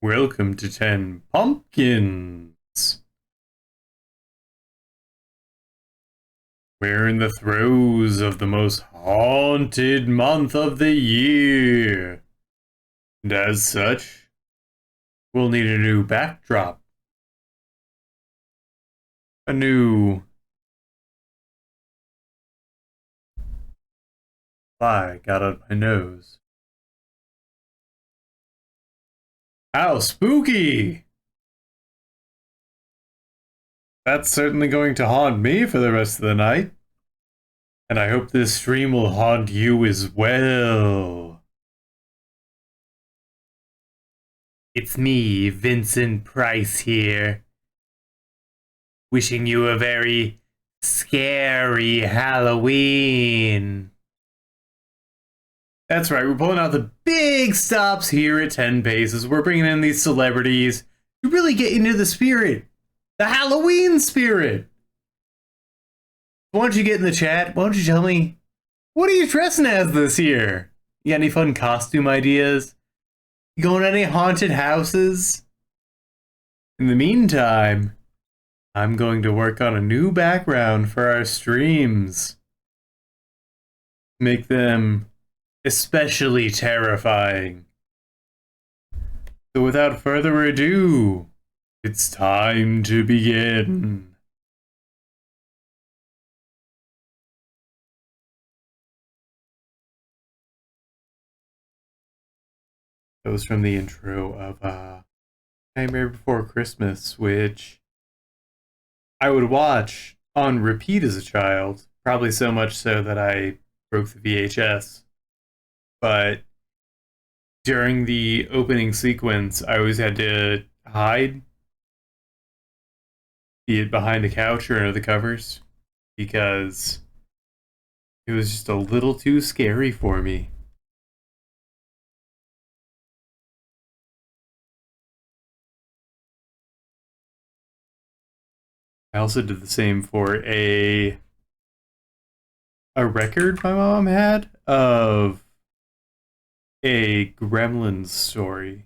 Welcome to 10 Pumpkins. We're in the throes of the most haunted month of the year. And as such, we'll need a new backdrop. A new fly got up my nose. How spooky! That's certainly going to haunt me for the rest of the night. And I hope this stream will haunt you as well. It's me, Vincent Price here. Wishing you a very scary Halloween. That's right, we're pulling out the big stops here at 10 Paces. We're bringing in these celebrities to really get into the spirit. The Halloween spirit. Why don't you get in the chat? Why don't you tell me, what are you dressing as this year? You got any fun costume ideas? You going to any haunted houses? In the meantime, I'm going to work on a new background for our streams. Make them especially terrifying. So without further ado, it's time to begin. That was from the intro of Nightmare Before Christmas, which I would watch on repeat as a child, probably so much so that I broke the VHS. But during the opening sequence, I always had to hide, be it behind a couch or under the covers, because it was just a little too scary for me. I also did the same for a record my mom had of a Gremlins story.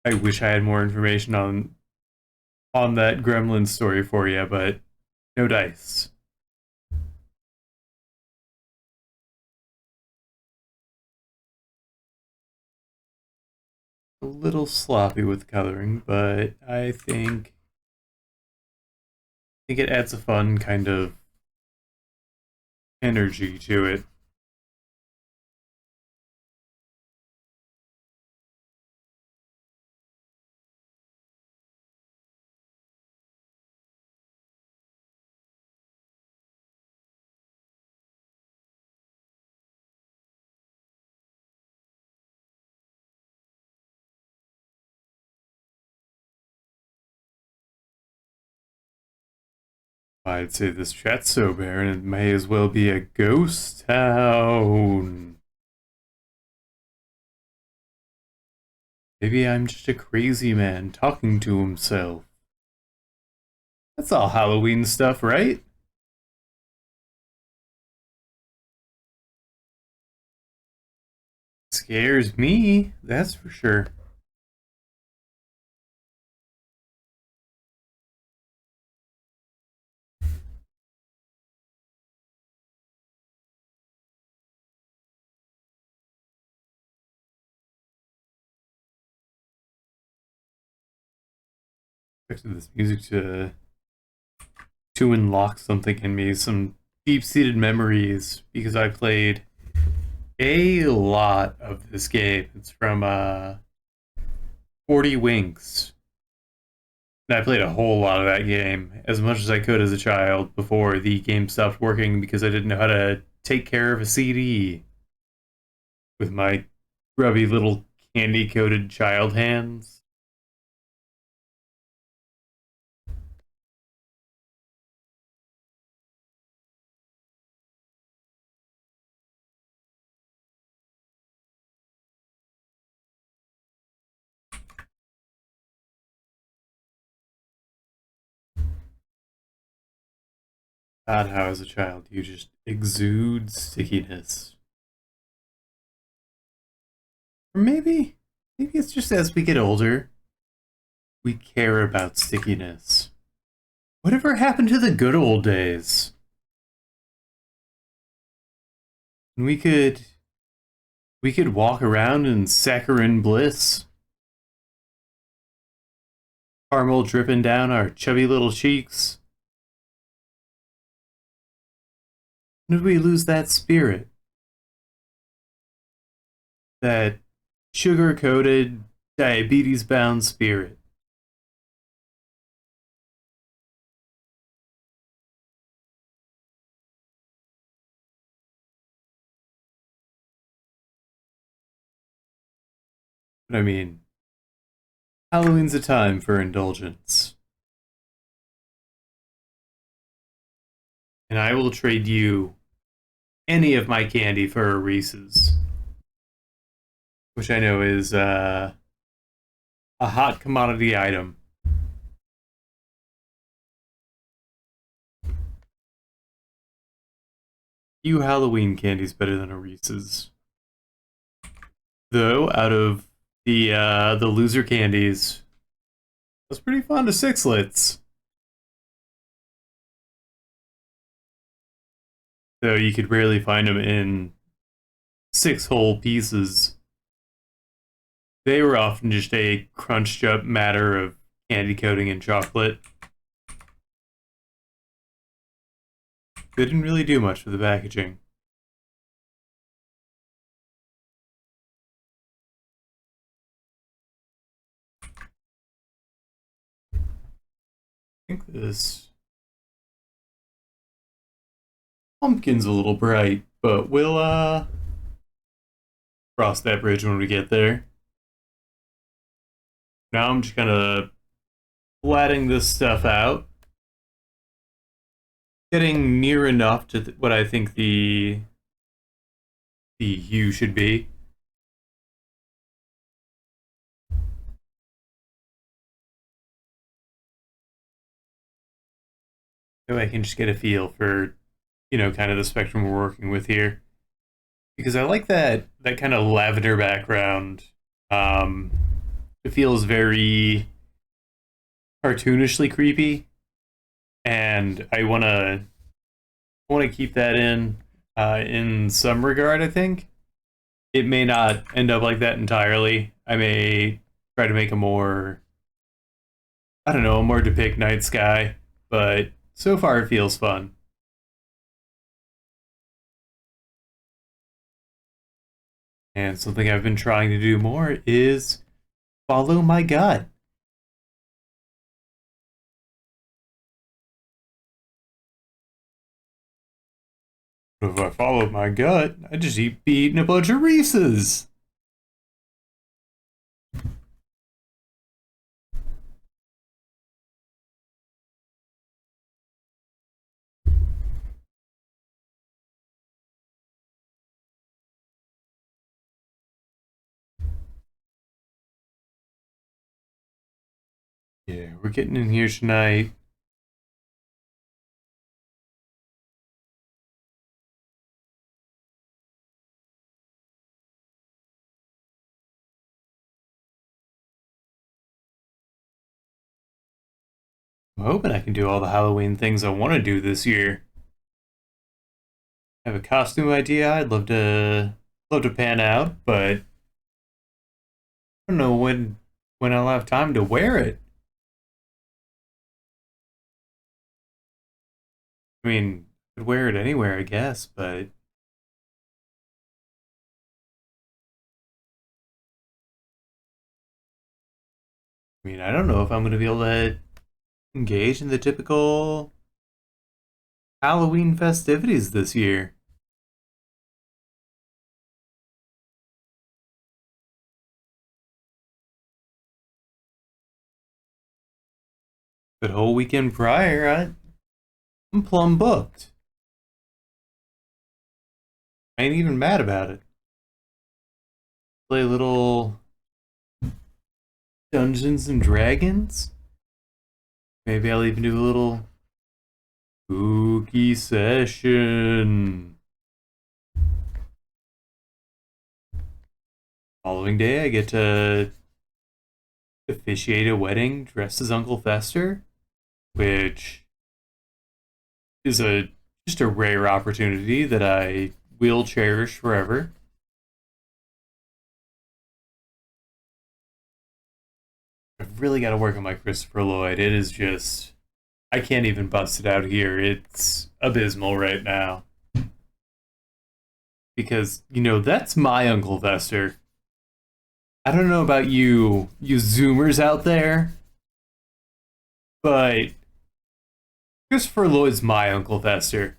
I wish I had more information on that Gremlins story for you, but no dice. A little sloppy with coloring, but I think it adds a fun kind of energy to it. I'd say this chat's so barren it may as well be a ghost town. Maybe I'm just a crazy man talking to himself. That's all Halloween stuff, right? Scares me, that's for sure. Expected this music to unlock something in me, some deep-seated memories, because I played a lot of this game. It's from 40 Winks. And I played a whole lot of that game, as much as I could as a child, before the game stopped working because I didn't know how to take care of a CD with my grubby little candy-coated child hands. Odd how as a child you just exude stickiness. Or maybe it's just as we get older, we care about stickiness. Whatever happened to the good old days? And we could walk around in saccharine bliss. Caramel dripping down our chubby little cheeks. When did we lose that spirit? That sugar-coated, diabetes-bound spirit. But I mean, Halloween's a time for indulgence. And I will trade you any of my candy for a Reese's. Which I know is a hot commodity item. Few Halloween candies better than a Reese's. Though, out of the loser candies, I was pretty fond of Sixlets. Though you could rarely find them in 6 whole pieces. They were often just a crunched up matter of candy coating and chocolate. They didn't really do much for the packaging. I think this pumpkin's a little bright, but we'll cross that bridge when we get there. Now I'm just kind of flatting this stuff out. Getting near enough to what I think the hue should be. So I can just get a feel for, kind of the spectrum we're working with here. Because I like that kind of lavender background. It feels very cartoonishly creepy, and I wanna keep that in some regard. I think it may not end up like that entirely. I may try to make a more, I don't know, a more depict night sky, but so far it feels fun. And something I've been trying to do more is follow my gut. If I followed my gut, I'd just be eating a bunch of Reese's. Yeah, we're getting in here tonight. I'm hoping I can do all the Halloween things I want to do this year. I have a costume idea I'd love to pan out, but I don't know when I'll have time to wear it. I mean, I could wear it anywhere, I guess, but I mean, I don't know if I'm going to be able to engage in the typical Halloween festivities this year. But whole weekend prior, I'm plumb booked. I ain't even mad about it. Play a little Dungeons and Dragons. Maybe I'll even do a little spooky session. Following day, I get to officiate a wedding dressed as Uncle Fester, which is just a rare opportunity that I will cherish forever. I've really got to work on my Christopher Lloyd. It is just, I can't even bust it out here. It's abysmal right now. Because, that's my Uncle Fester. I don't know about you Zoomers out there, but Christopher Lloyd's my Uncle Fester.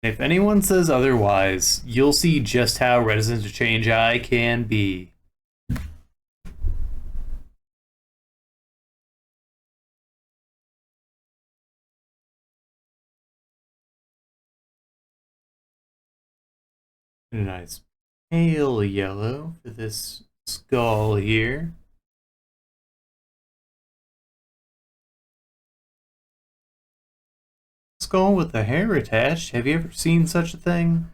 If anyone says otherwise, you'll see just how reticent to change I can be. A nice pale yellow for this skull here. Skull with the hair attached. Have you ever seen such a thing?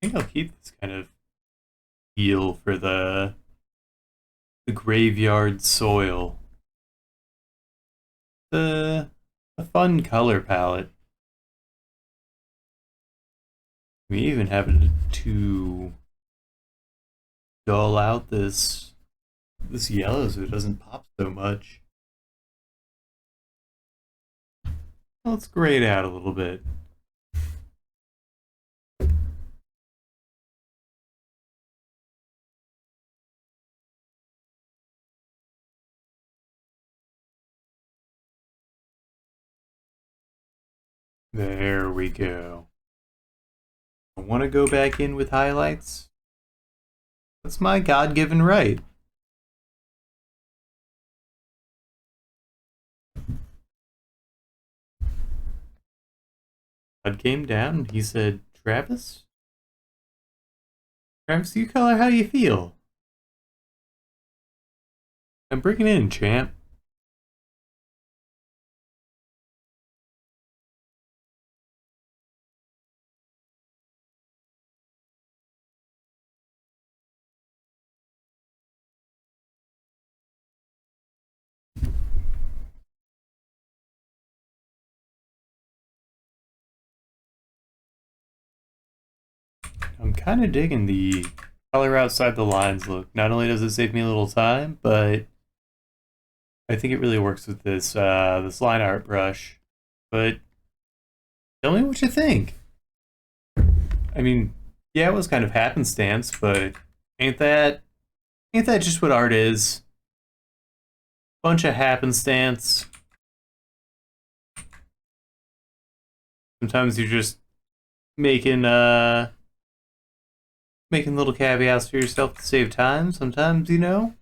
I think I'll keep this kind of feel for the graveyard soil. A fun color palette. We even have to dull out this yellow so it doesn't pop so much. Let's grade out a little bit. There we go. I want to go back in with highlights. That's my God-given right. Bud came down and he said, Travis, you color how you feel. I'm bringing in, champ. I'm kind of digging the color outside the lines look. Not only does it save me a little time, but I think it really works with this line art brush. But tell me what you think. I mean, yeah, it was kind of happenstance, but ain't that just what art is? Bunch of happenstance. Sometimes you're just making little caveats for yourself to save time. Sometimes, you're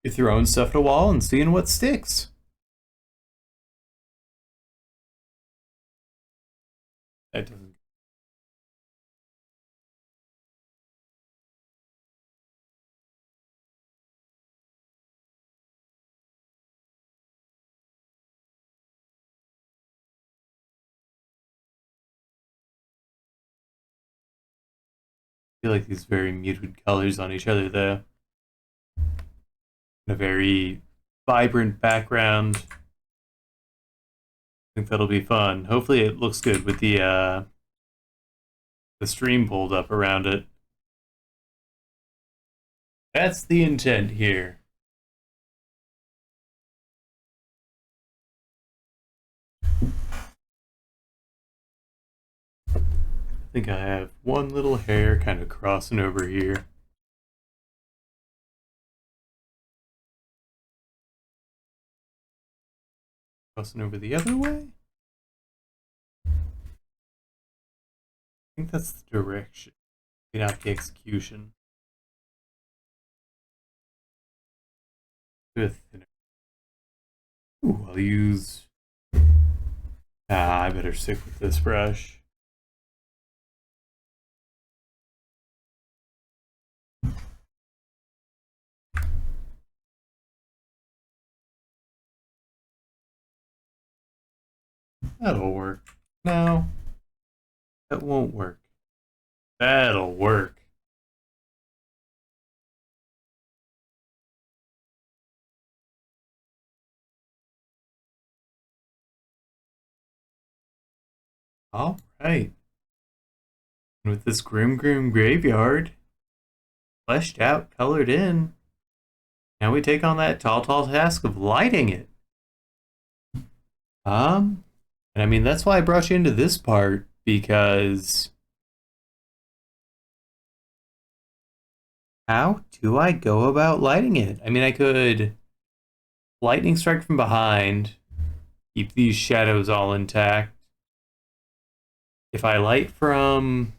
throwing stuff at a wall and seeing what sticks. That doesn't. I feel like these very muted colors on each other, though. A very vibrant background. I think that'll be fun. Hopefully it looks good with the stream pulled up around it. That's the intent here. I think I have one little hair kind of crossing over here. Crossing over the other way? I think that's the direction, maybe not the execution. Ooh, I'll use... I better stick with this brush. That'll work. No, that won't work. That'll work. All right. With this Grim Graveyard fleshed out, colored in, now we take on that tall task of lighting it. And I mean, that's why I brought you into this part, because how do I go about lighting it? I mean, I could lightning strike from behind, keep these shadows all intact. If I light from...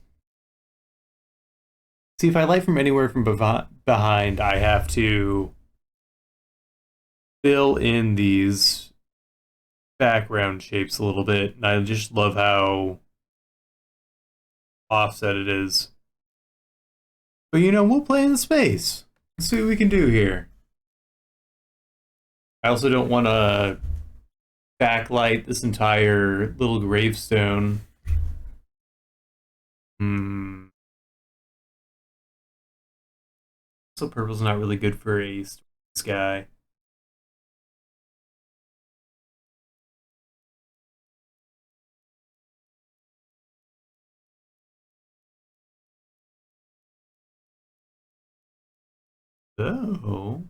See, if I light from anywhere from behind, I have to fill in these background shapes a little bit, and I just love how offset it is. But you know, we'll play in the space. Let's see what we can do here. I also don't want to backlight this entire little gravestone. So purple's not really good for a sky. So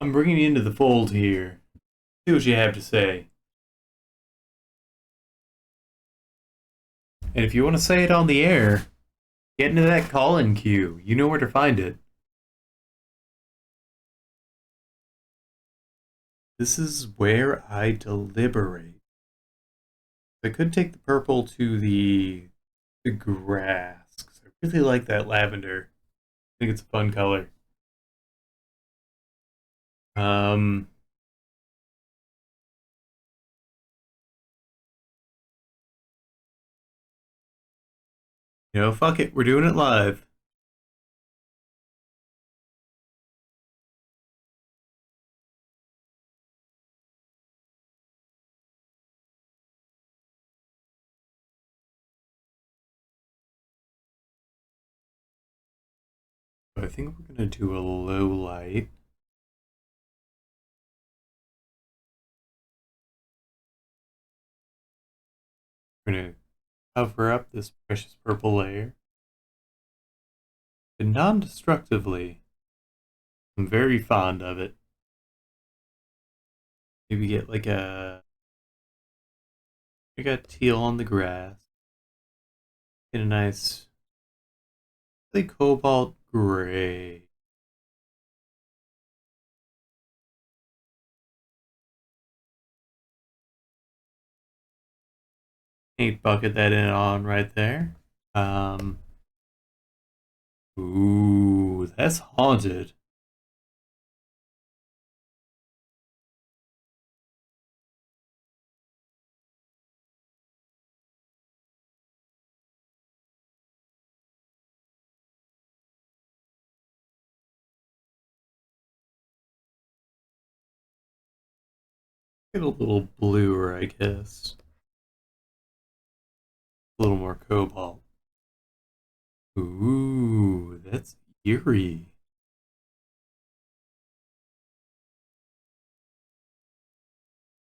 I'm bringing you into the fold here. See what you have to say. And if you want to say it on the air, get into that call-in queue. You know where to find it. This is where I deliberate. I could take the purple to the grass, because I really like that lavender. I think it's a fun color. You know, fuck it, we're doing it live. I think we're gonna do a low light. We're gonna cover up this precious purple layer. But non-destructively. I'm very fond of it. Maybe get like a... I got teal on the grass. Get a nice... like cobalt gray. Paint bucket that in on right there. Ooh, that's haunted. Get a little bluer, I guess. A little more cobalt. Ooh, that's eerie.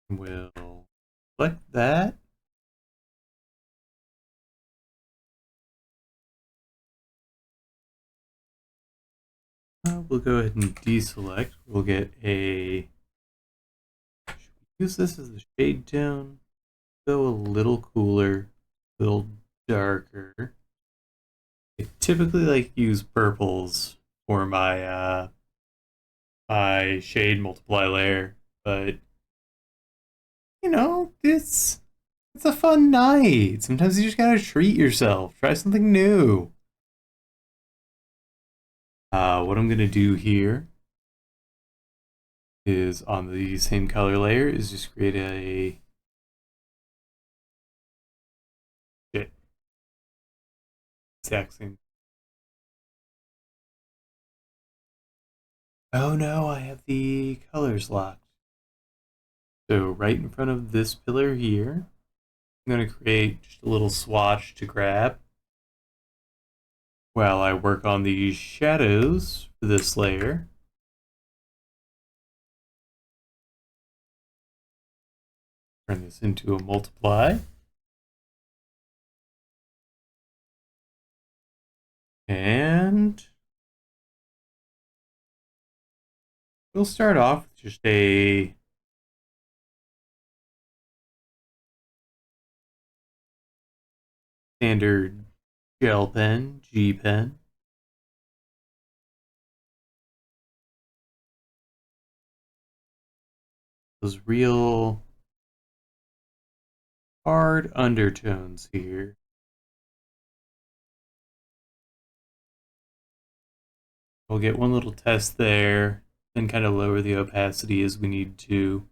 We'll select that. We'll go ahead and deselect. We'll get a... Should we use this as a shade tone? Go a little cooler, a little darker. I typically like use purples for my my shade multiply layer, but you know, it's a fun night. Sometimes you just gotta treat yourself. Try something new. What I'm gonna do here is on the same color layer is just create a exact same. Oh no, I have the colors locked. So right in front of this pillar here, I'm going to create just a little swatch to grab while I work on the shadows for this layer. Turn this into a multiply. And we'll start off with just a standard gel pen, G pen. Those real hard undertones here. We'll get one little test there, then kind of lower the opacity as we need to.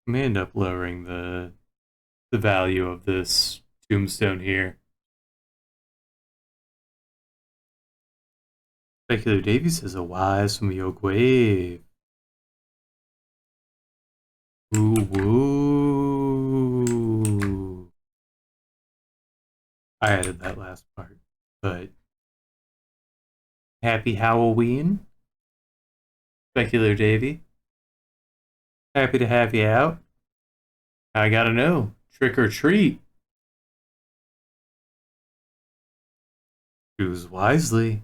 I may end up lowering the value of this tombstone here. Specular Davies says a wise from the oak wave. Ooh, woo. I added that last part, but happy Halloween, Specular Davy. Happy to have you out. I gotta know, trick or treat. Choose wisely.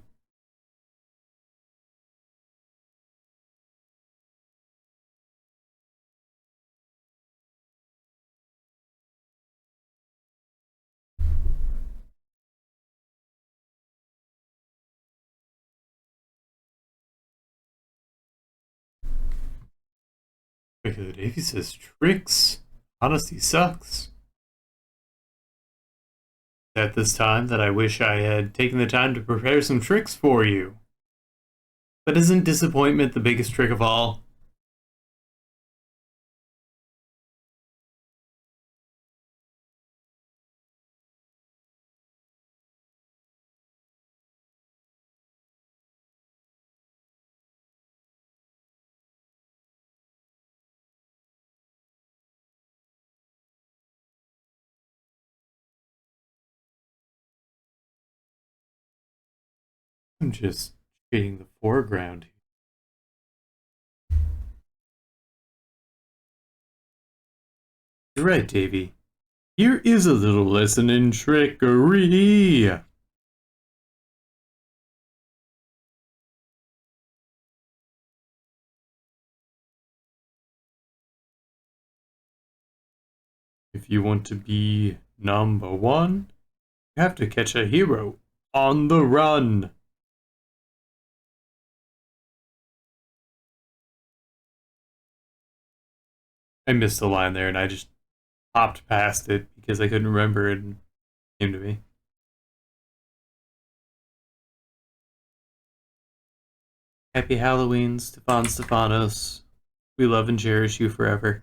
Specular Davy says tricks. Honesty sucks. At this time that I wish I had taken the time to prepare some tricks for you. But isn't disappointment the biggest trick of all? I'm just shading the foreground. You're right, Davy. Here is a little lesson in trickery. If you want to be number one, you have to catch a hero on the run. I missed a line there and I just hopped past it because I couldn't remember it and it came to me. Happy Halloween, Stefan Stefanos. We love and cherish you forever.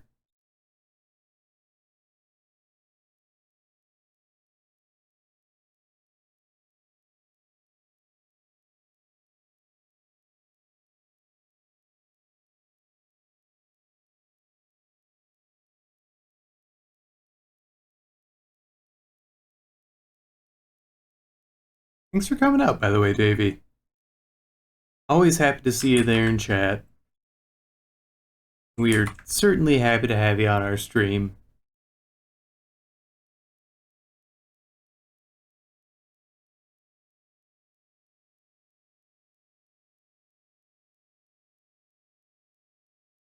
Thanks for coming out, by the way, Davey. Always happy to see you there in chat. We are certainly happy to have you on our stream.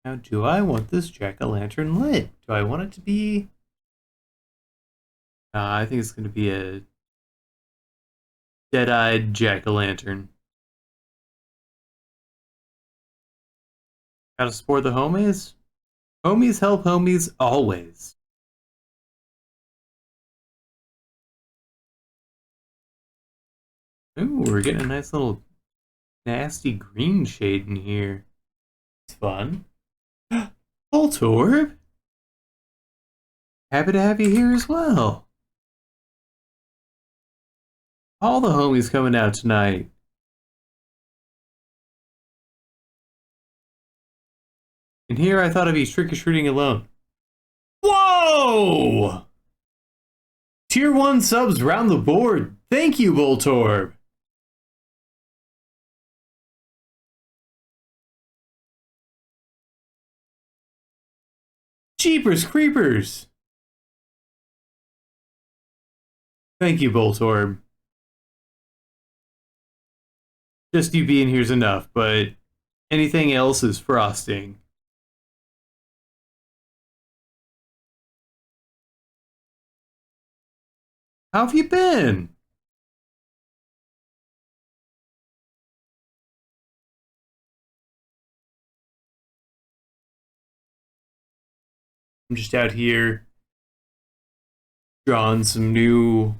Now, do I want this jack-o'-lantern lit? Do I want it to be... I think it's going to be a dead-eyed jack-o'-lantern. Gotta support the homies? Homies help homies always. Ooh, we're getting a nice little nasty green shade in here. It's fun. Voltorb? Happy to have you here as well. All the homies coming out tonight. And here I thought I'd be trick-or-treating alone. Whoa! Tier 1 subs round the board. Thank you, Voltorb. Jeepers creepers. Thank you, Voltorb. Just you being here's enough, but anything else is frosting. How have you been? I'm just out here drawing some new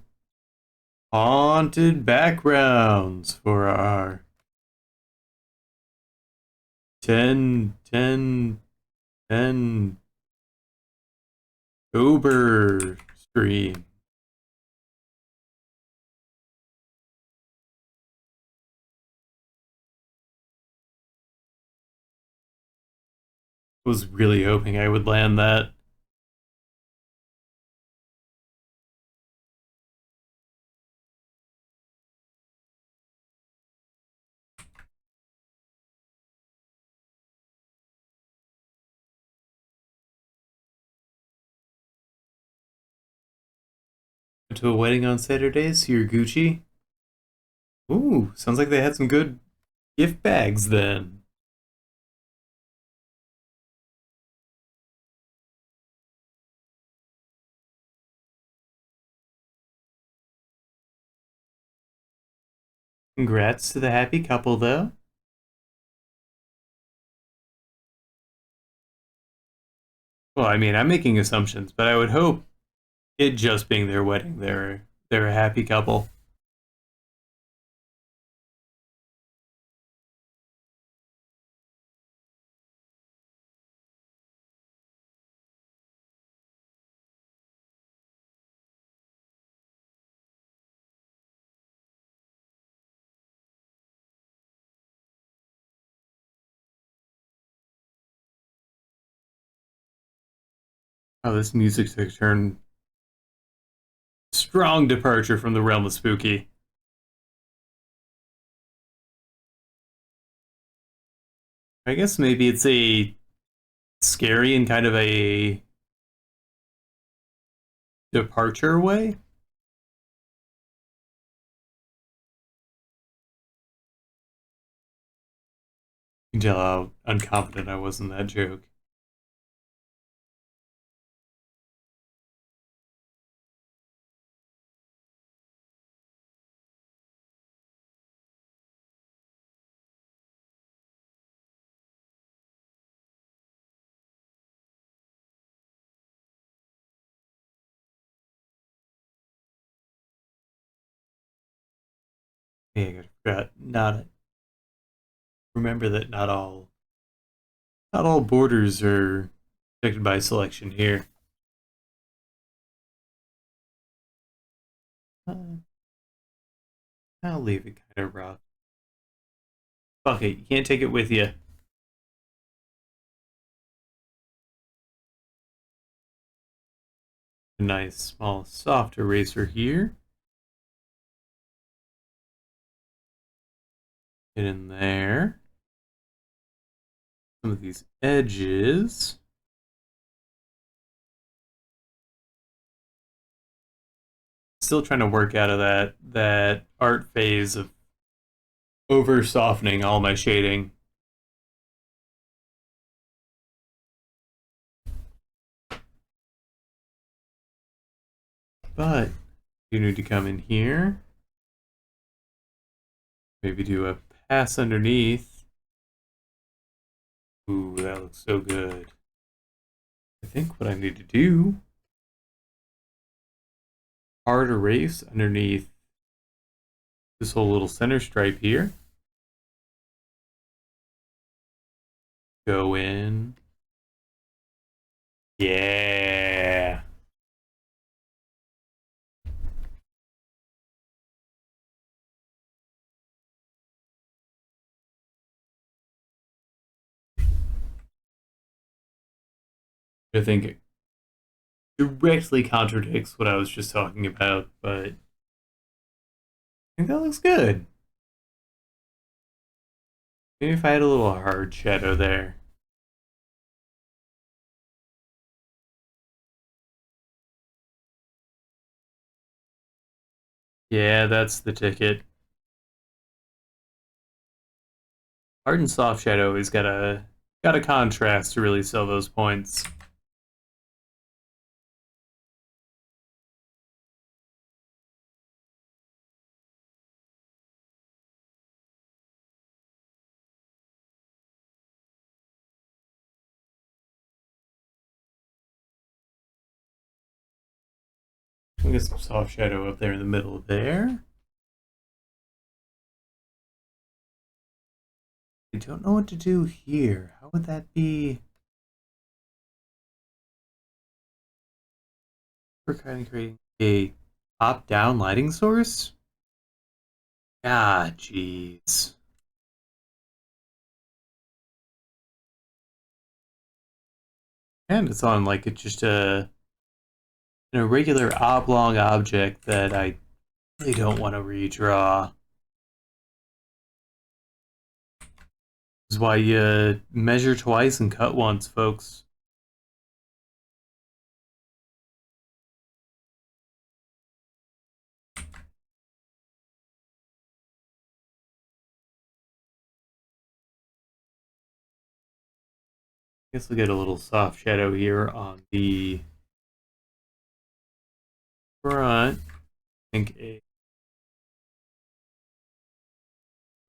haunted backgrounds for our 10 October stream. Was really hoping I would land that. Went to a wedding on Saturday, so you're Gucci. Ooh, sounds like they had some good gift bags then. Congrats to the happy couple, though. Well, I mean, I'm making assumptions, but I would hope it just being their wedding, they're a happy couple. Oh, this music took a turn. Strong departure from the realm of spooky. I guess maybe it's a scary and kind of a departure way. You can tell how unconfident I was in that joke. Hey, I forgot. Not remember that not all borders are affected by selection here. Uh, I'll leave it kind of rough. Fuck it, you can't take it with you. A nice small soft eraser here. Get in there. Some of these edges. Still trying to work out of that art phase of over softening all my shading. But you need to come in here. Maybe do a pass underneath. Ooh, that looks so good. I think what I need to do, hard erase underneath this whole little center stripe here. Go in. Yeah. I think it directly contradicts what I was just talking about, but I think that looks good. Maybe if I had a little hard shadow there. Yeah, that's the ticket. Hard and soft shadow has got a contrast to really sell those points. We'll get some soft shadow up there in the middle there. I don't know what to do here. How would that be? We're kind of creating a top-down lighting source? Ah, jeez. And it's on like it's just an irregular oblong object that I really don't want to redraw. This is why you measure twice and cut once, folks. Guess we'll get a little soft shadow here on the front. I think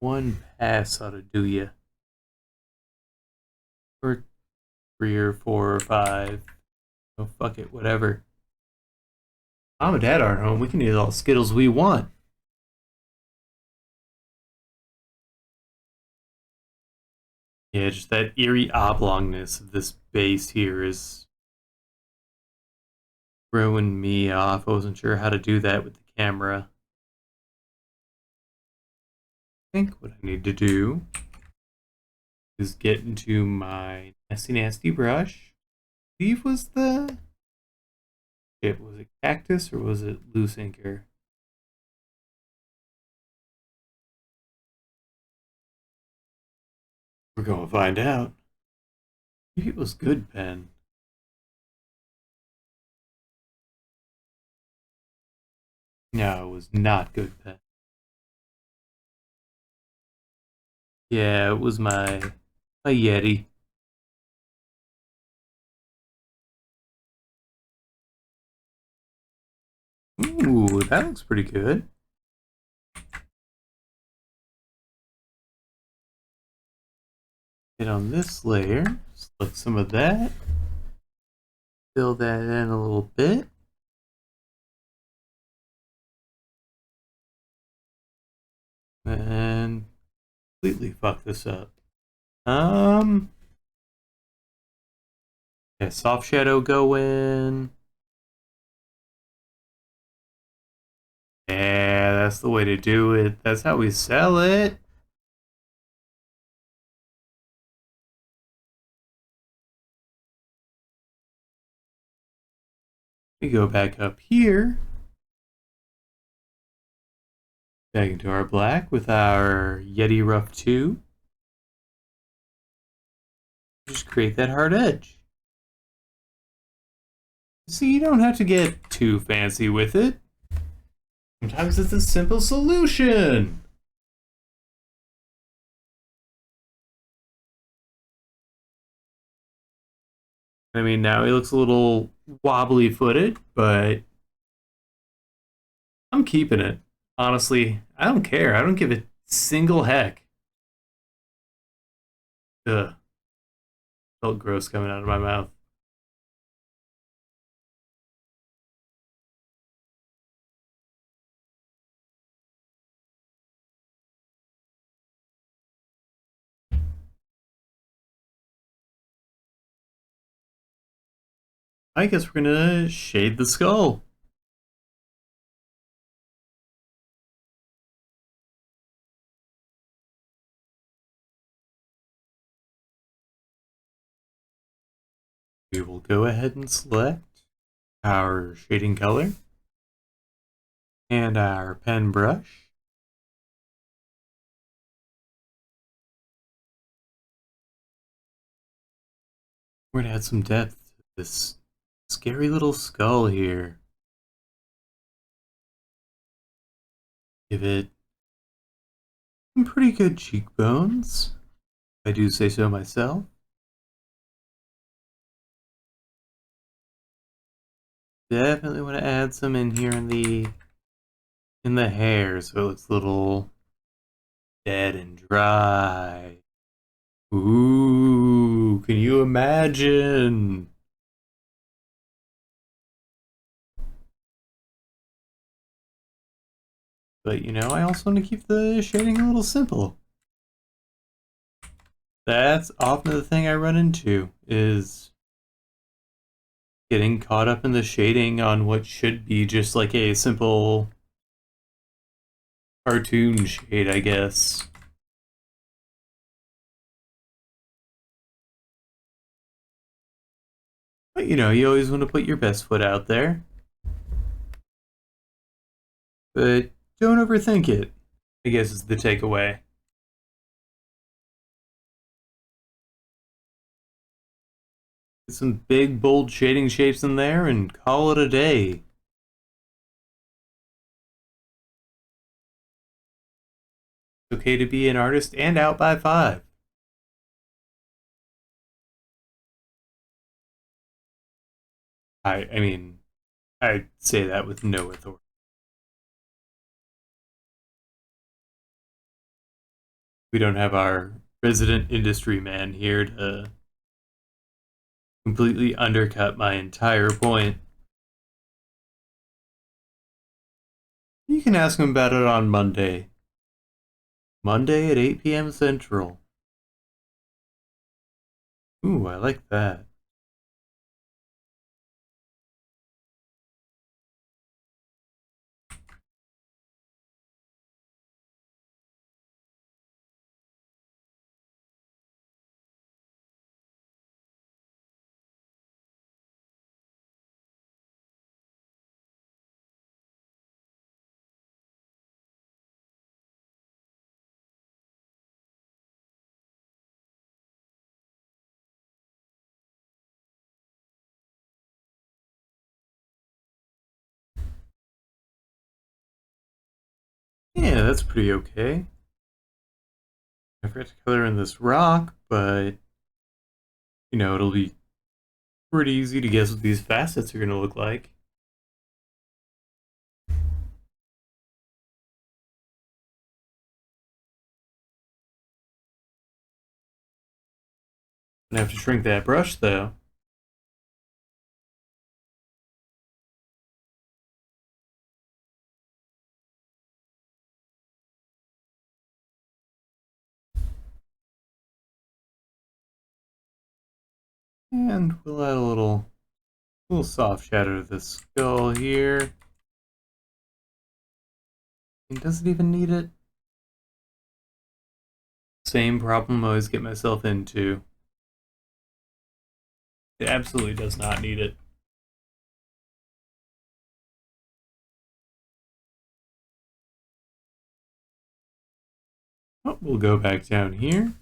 one pass ought to do you. Or 3 or 4 or 5. Oh, fuck it, whatever. Mom and Dad aren't home. We can eat all the Skittles we want. Yeah, just that eerie oblongness of this base here is throwing me off. I wasn't sure how to do that with the camera. I think what I need to do is get into my nasty brush. I believe was the was it cactus or was it loose inker? We're gonna find out. Maybe it was good pen. No, it was not good pen. Yeah, it was my Yeti. Ooh, that looks pretty good. Get on this layer, select some of that, fill that in a little bit. And completely fuck this up. Yeah, soft shadow go in. Yeah, that's the way to do it. That's how we sell it. We go back up here. Back into our black with our Yeti Rough 2. Just create that hard edge. See, you don't have to get too fancy with it. Sometimes it's a simple solution. I mean, now he looks a little wobbly footed, but I'm keeping it. Honestly, I don't care. I don't give a single heck. Ugh. Felt gross coming out of my mouth. I guess we're gonna shade the skull. We will go ahead and select our shading color and our pen brush. We're going to add some depth to this scary little skull here. Give it some pretty good cheekbones, if I do say so myself. Definitely want to add some in here in the hair so it looks a little dead and dry. Ooh, can you imagine? But you know, I also want to keep the shading a little simple. That's often the thing I run into, is getting caught up in the shading on what should be just like a simple cartoon shade, I guess. But you know, you always want to put your best foot out there. But don't overthink it, I guess is the takeaway. Get some big, bold shading shapes in there and call it a day. It's okay to be an artist and out by 5. I mean, I say that with no authority. We don't have our resident industry man here to completely undercut my entire point. You can ask him about it on Monday. Monday at 8 p.m. Central. Ooh, I like that. Yeah, that's pretty okay. I forgot to color in this rock, but you know, it'll be pretty easy to guess what these facets are going to look like. I have to shrink that brush though. And we'll add a little soft shadow to the skull here. And does it even need it? Same problem I always get myself into. It absolutely does not need it. Oh, we'll go back down here.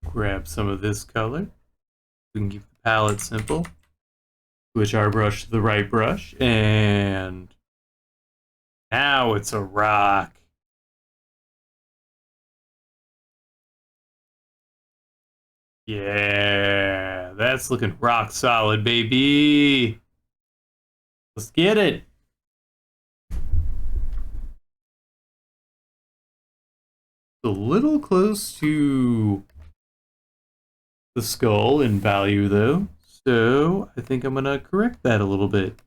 Grab some of this color. We can keep the palette simple. Switch our brush to the right brush. And now it's a rock. Yeah, that's looking rock solid, baby. Let's get it. A little close to the skull in value, though. So I think I'm going to correct that a little bit.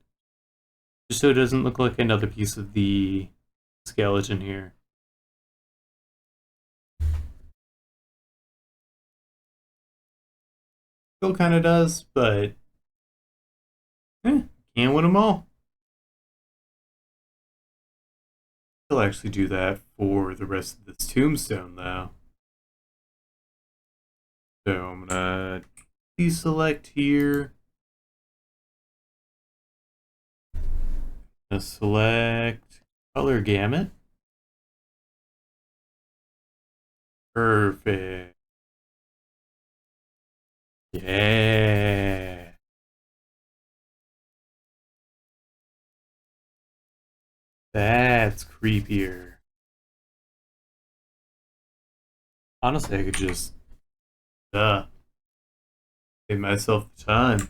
Just so it doesn't look like another piece of the skeleton here. Still kind of does, but can't win them all. I'll actually do that for the rest of this tombstone, though. So I'm gonna deselect here. Select color gamut. Perfect. Yeah. That's creepier. Honestly, I could just save myself the time.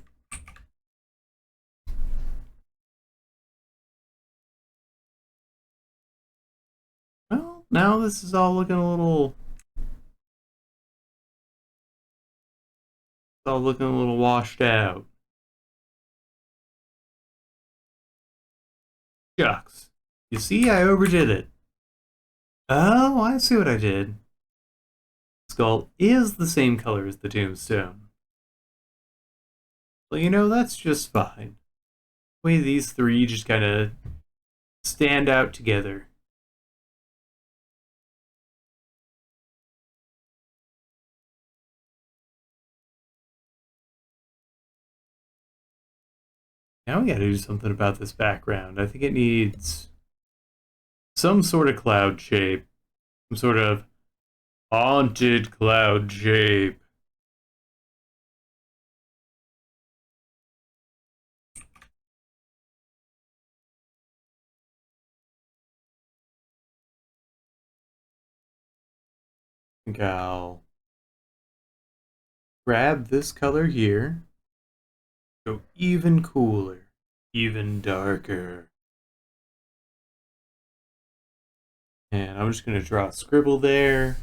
Well, now this is all looking a little washed out. Shucks. You see, I overdid it. Oh, I see what I did. Skull is the same color as the tombstone. Well, you know, that's just fine. The way these three just kind of stand out together. Now we gotta do something about this background. I think it needs some sort of cloud shape. Some sort of haunted cloud shape. I think I'll grab this color here. Go even cooler. Even darker. And I'm just going to draw a scribble there.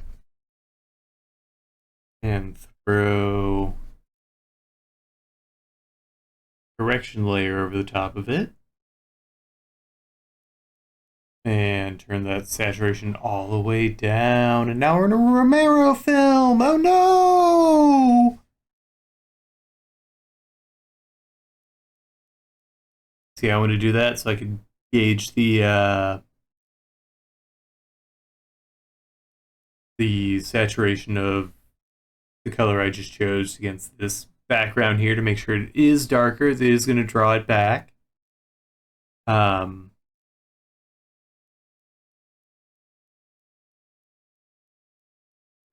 And throw correction layer over the top of it. And turn that saturation all the way down. And now we're in a Romero film. Oh no! See, I want to do that so I can gauge the saturation of the color I just chose against this background here to make sure it is darker. It is going to draw it back.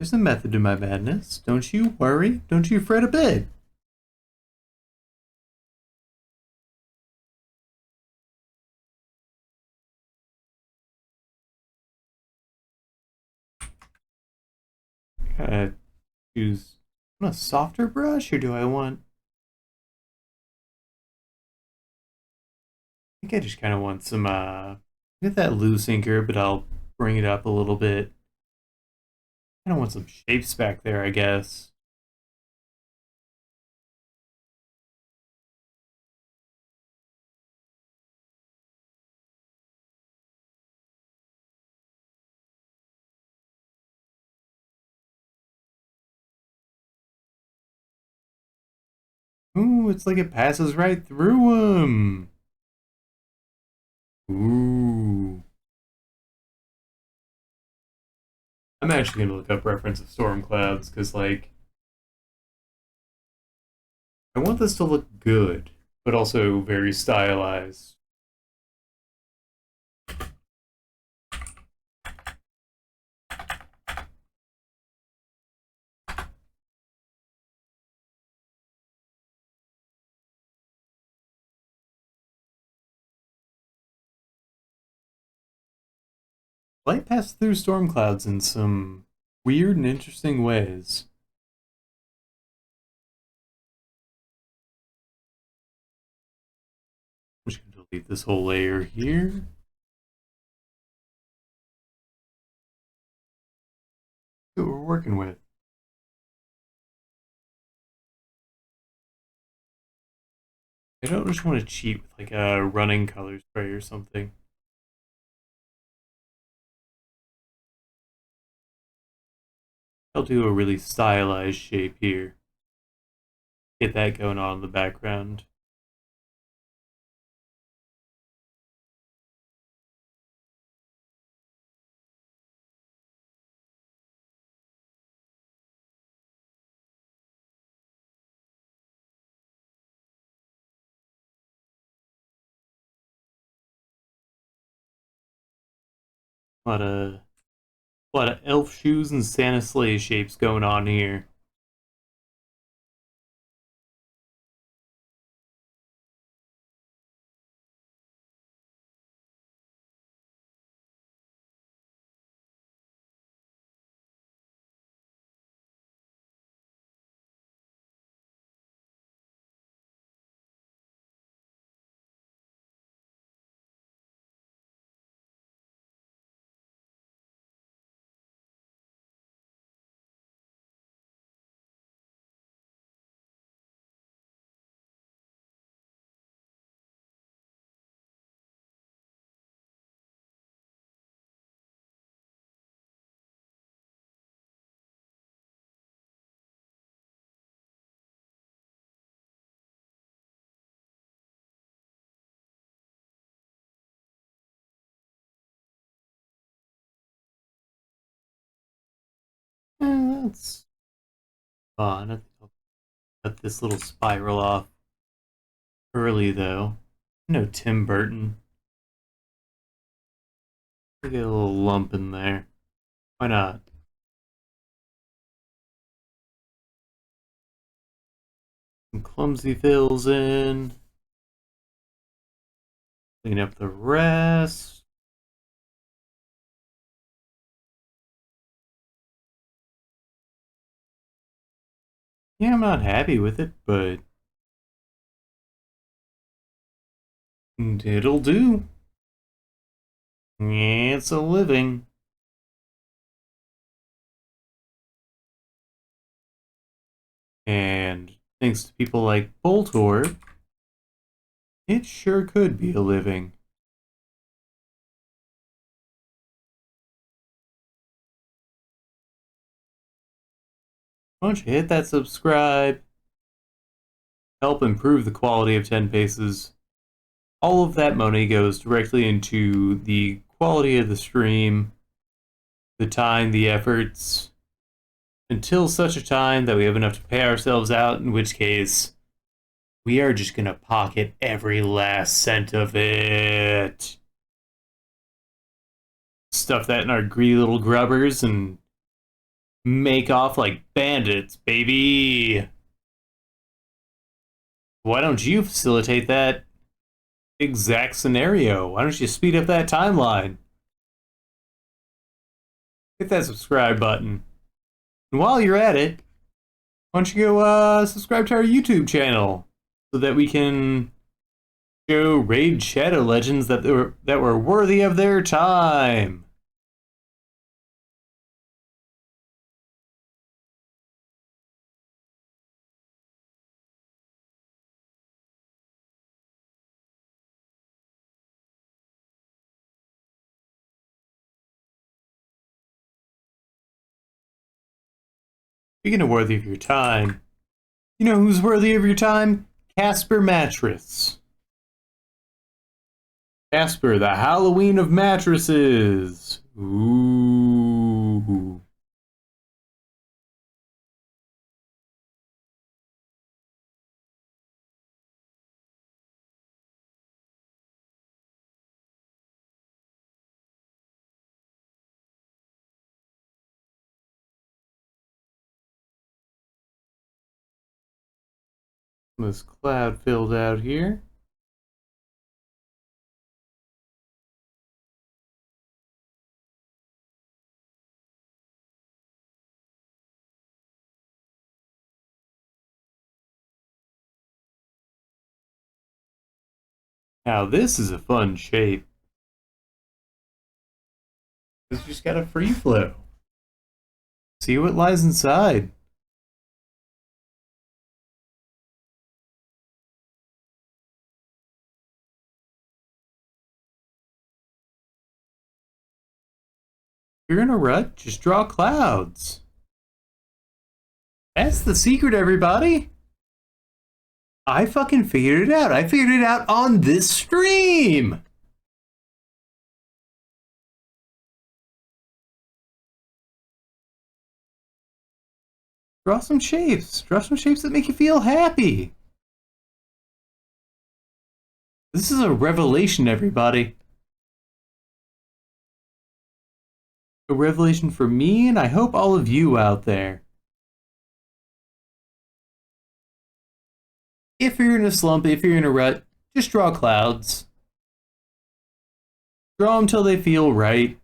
There's a method to my madness. Don't you worry. Don't you fret a bit. Gotta choose. I want a softer brush, or do I want? I think I just kind of want some. Get that loose inker, but I'll bring it up a little bit. I don't want some shapes back there, I guess. Ooh, it's like it passes right through them. Ooh. I'm actually gonna look up reference of storm clouds because, like, I want this to look good, but also very stylized. Light passes through storm clouds in some weird and interesting ways. I'm just gonna delete this whole layer here. See what we're working with. I don't just want to cheat with like a running color spray or something. I'll do a really stylized shape here. Get that going on in the background. A lot of elf shoes and Santa sleigh shapes going on here. That's fun. I think I'll cut this little spiral off early, though. No Tim Burton. Get a little lump in there. Why not? Some clumsy fills in. Clean up the rest. Yeah, I'm not happy with it, but it'll do. It's a living. And thanks to people like Boltor, it sure could be a living. Why don't you hit that subscribe? Help improve the quality of 10 Paces. All of that money goes directly into the quality of the stream, the time, the efforts, until such a time that we have enough to pay ourselves out, in which case we are just gonna pocket every last cent of it. Stuff that in our greedy little grubbers and make off like bandits, baby. Why don't you facilitate that exact scenario? Why don't you speed up that timeline? Hit that subscribe button. And while you're at it, why don't you go subscribe to our YouTube channel so that we can show Raid Shadow Legends that were worthy of their time. Speaking of worthy of your time, you know who's worthy of your time? Casper Mattress. Casper, the Halloween of mattresses. Ooh. This cloud filled out here. Now this is a fun shape. It's just got a free flow. See what lies inside. If you're in a rut, just draw clouds. That's the secret, everybody. I fucking figured it out. I figured it out on this stream. Draw some shapes. Draw some shapes that make you feel happy. This is a revelation, everybody. A revelation for me, and I hope all of you out there. If you're in a slump, if you're in a rut, just draw clouds. Draw them till they feel right.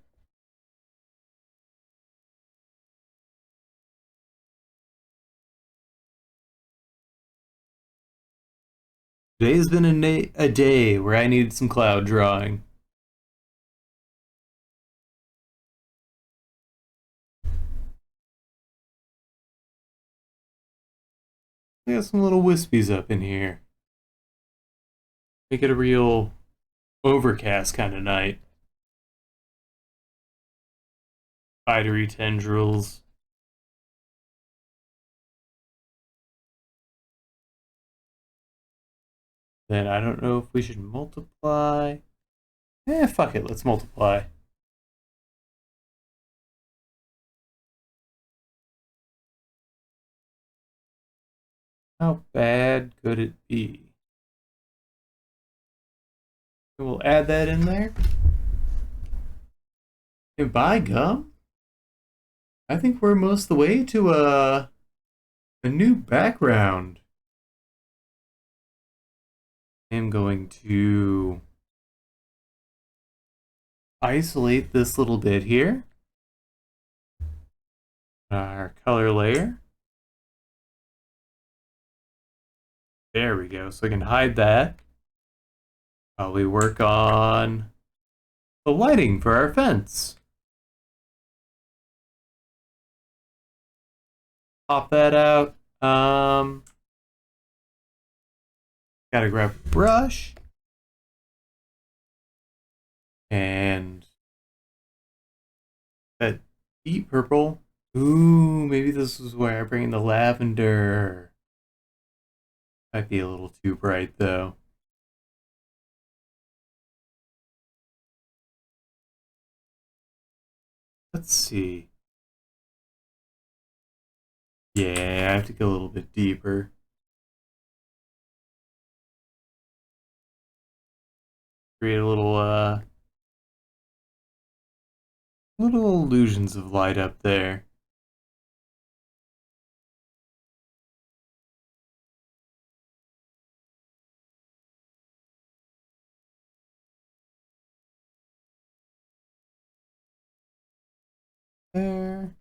Today's been a day where I needed some cloud drawing. I got some little wispies up in here. Make it a real overcast kind of night. Spidery tendrils. Then I don't know if we should multiply. Fuck it, let's multiply. How bad could it be? We'll add that in there. And by gum, I think we're most of the way to a new background. I'm going to isolate this little bit here. Our color layer. There we go. So I can hide that while we work on the lighting for our fence. Pop that out. Gotta grab a brush. And that deep purple. Ooh, maybe this is where I bring in the lavender. Might be a little too bright though. Let's see. Yeah, I have to go a little bit deeper. Create a little illusions of light up there. There.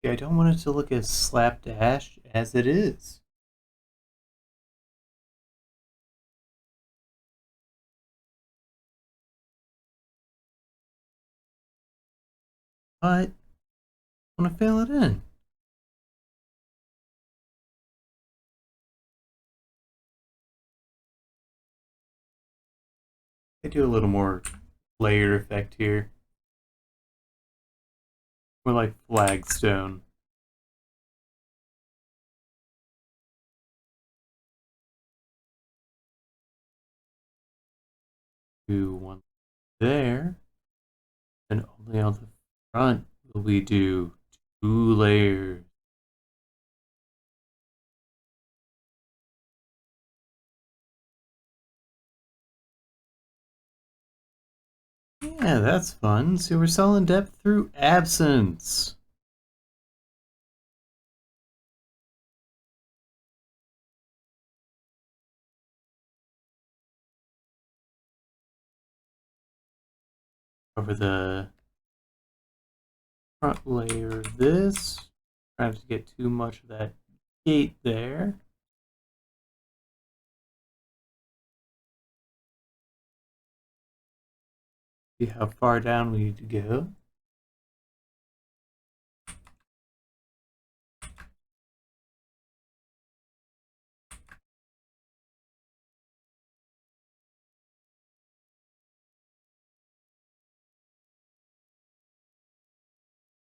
Yeah, I don't want it to look as slapdash as it is. But I want to fill it in. I do a little more layer effect here. More like flagstone. Do one there. And only on the front will we do 2 layers. Yeah, that's fun. So we're selling depth through absence. Over the front layer of this. Trying to get too much of that gate there. See how far down we need to go.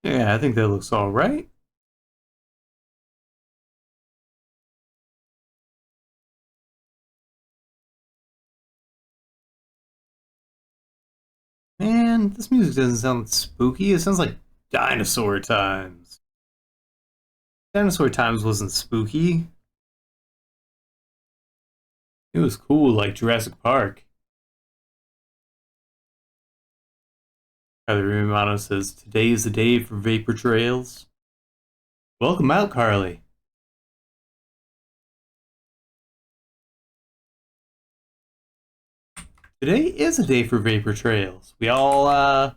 Yeah, I think that looks all right. Man, this music doesn't sound spooky. It sounds like dinosaur times. Dinosaur Times wasn't spooky. It was cool, like Jurassic Park. Carly Romano says, "Today is the day for vapor trails." Welcome out, Carly. Today is a day for vapor trails. We all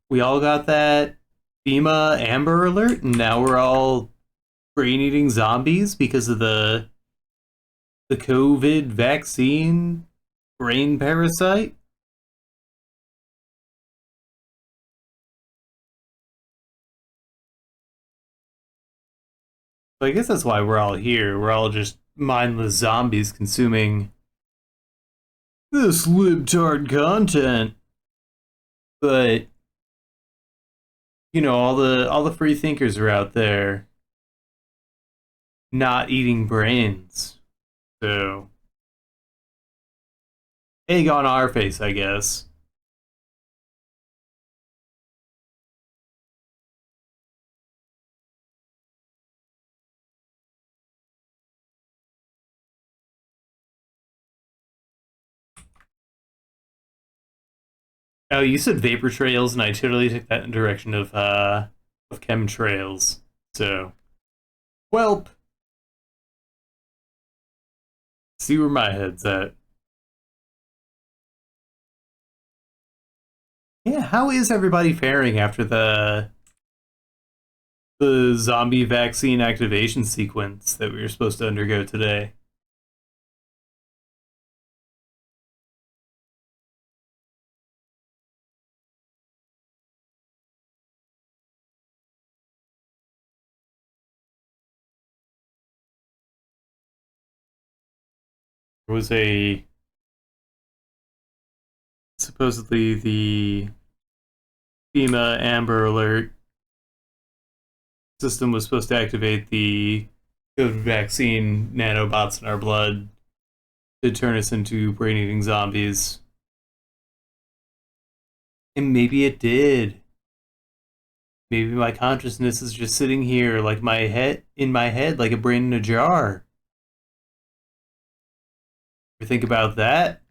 got that FEMA Amber Alert, and now we're all brain-eating zombies because of the COVID vaccine brain parasite. So I guess that's why we're all here. We're all just mindless zombies consuming this libtard content. But all the free thinkers are out there not eating brains. So egg on our face, I guess. Oh, you said vapor trails, and I totally took that in the direction of chemtrails. So, welp, see where my head's at. Yeah, how is everybody faring after the zombie vaccine activation sequence that we were supposed to undergo today? There was a supposedly the FEMA Amber Alert system was supposed to activate the COVID vaccine nanobots in our blood to turn us into brain-eating zombies. And maybe it did. Maybe my consciousness is just sitting here like my head in my head like a brain in a jar. You think about that?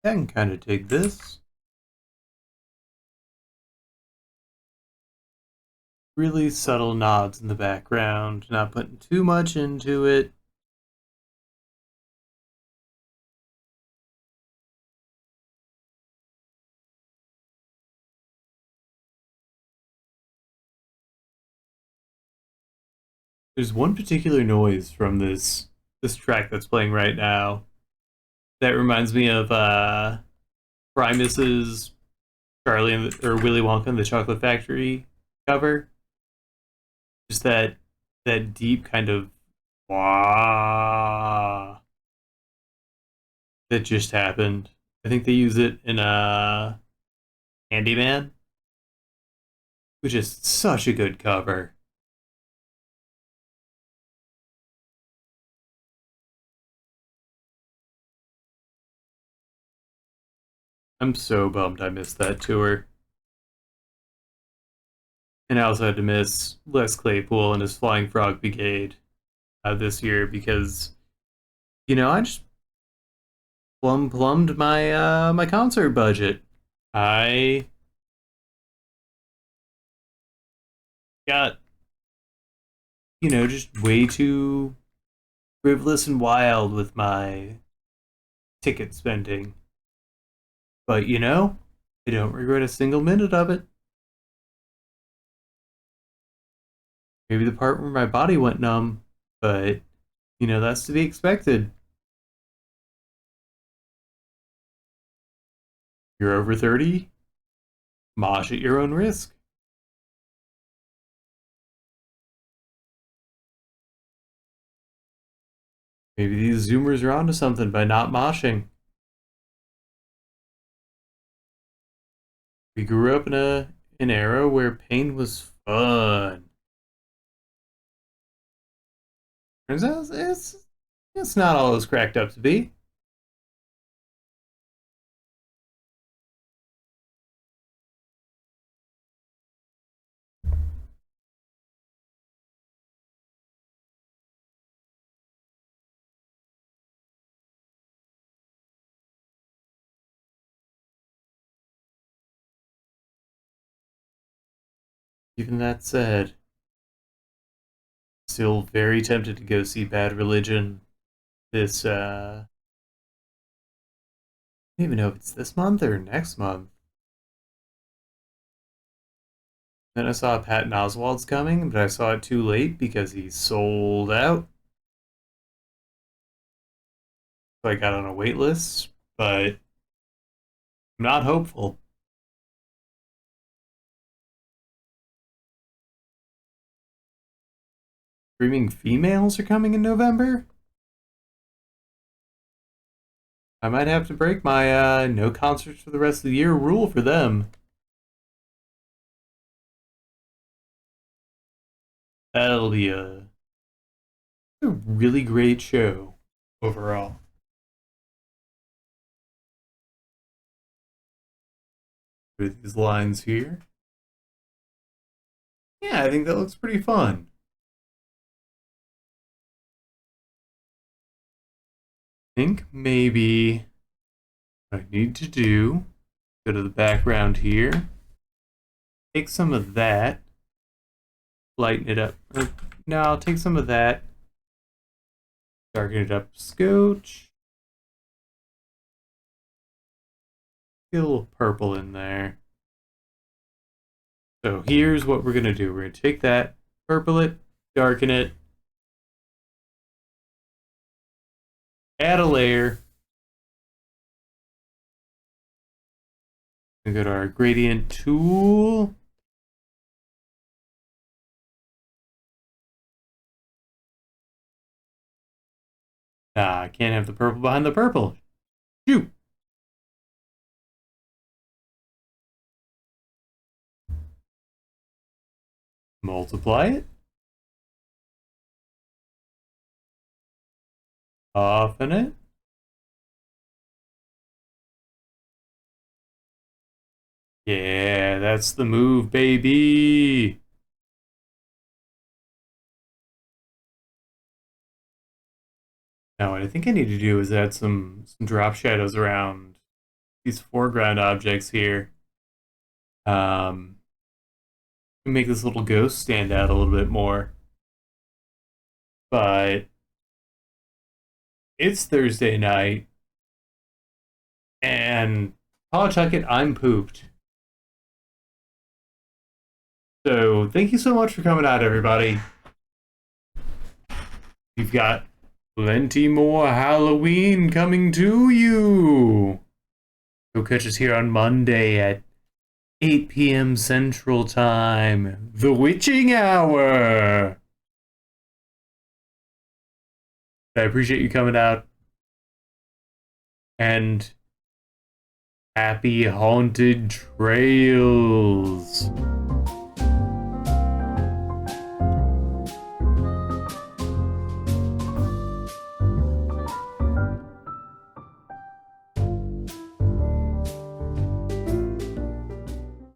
I can kind of dig this. Really subtle nods in the background, not putting too much into it. There's one particular noise from this track that's playing right now that reminds me of Primus's Charlie and or Willy Wonka and the Chocolate Factory cover. Just that deep kind of wah that just happened. I think they use it in Candyman, which is such a good cover. I'm so bummed I missed that tour. And I also had to miss Les Claypool and his Flying Frog Brigade this year because, I just plumbed my concert budget. I got, just way too frivolous and wild with my ticket spending. But, I don't regret a single minute of it. Maybe the part where my body went numb, but, that's to be expected. You're over 30, mosh at your own risk. Maybe these Zoomers are onto something by not moshing. We grew up in an era where pain was fun. Turns out it's not all it's cracked up to be. Even that said, still very tempted to go see Bad Religion this I don't even know if it's this month or next month. Then I saw Patton Oswalt's coming, but I saw it too late because he sold out. So I got on a wait list, but I'm not hopeful. Screaming Females are coming in November? I might have to break my no concerts for the rest of the year rule for them. That'll be a really great show overall. With these lines here. Yeah, I think that looks pretty fun. I think maybe what I need to do, go to the background here, take some of that, lighten it up. No, I'll take some of that, darken it up, scotch. Get a little purple in there. So here's what we're gonna do. We're gonna take that, purple it, darken it, add a layer. We go to our gradient tool. Ah, I can't have the purple behind the purple. Shoot. Multiply it. Soften it. Yeah, that's the move, baby. Now, what I think I need to do is add some drop shadows around these foreground objects here. To make this little ghost stand out a little bit more. But it's Thursday night, and Pawtucket, I'm pooped. So thank you so much for coming out, everybody. We've got plenty more Halloween coming to you. Go catch us here on Monday at 8 p.m. Central Time, the witching hour. I appreciate you coming out. And happy haunted trails.